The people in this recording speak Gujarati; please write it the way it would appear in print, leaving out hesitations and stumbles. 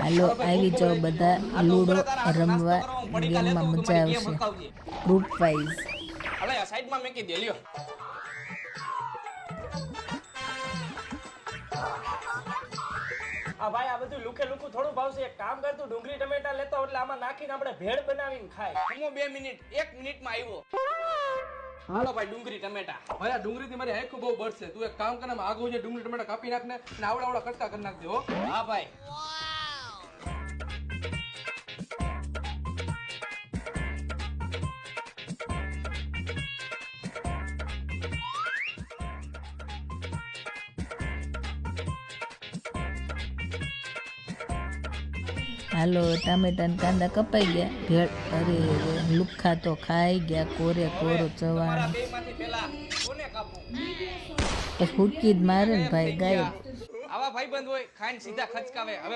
હાલો આવી જાઓ બધા લૂડો રમવા, ગેમમાં મજા આવશે. ગ્રુપ વાઇઝ હવે આ સાઈડમાં મેકી દે લ્યો. આ ભાઈ આ બધું લુકે લુકું થોડું ભાવશે. એક કામ કર, તું ડુંગળી ટમેટા લેતો એટલે આમાં નાખીને આપણે ભેળ બનાવીને ખાય. હું 2 મિનિટ 1 મિનિટમાં આવ્યો. હાલો ભાઈ ડુંગળી ટમેટા. ભાઈ આ ડુંગળી થી મારી આંખો બહુ બળશે. તું એક કામ કર, આગળ જે ડુંગળી ટમેટા કાપી નાખ ને અને આવડા કટકા કરી નાખજે હો. હા ભાઈ. હાલો ટામેટા ને કાંદા કપાઈ ગયા. ભેળ અરે લુખ્ખા તો ખાઈ ગયા. કોરે કોરો તમારા ચવાણ બેમાંથી પહેલા કોને કાપું? ફૂટકી જ મારે ને ભાઈ ગાય. આવા ભાઈબંધ હોય ખાઈને સીધા ખચકાવે. હવે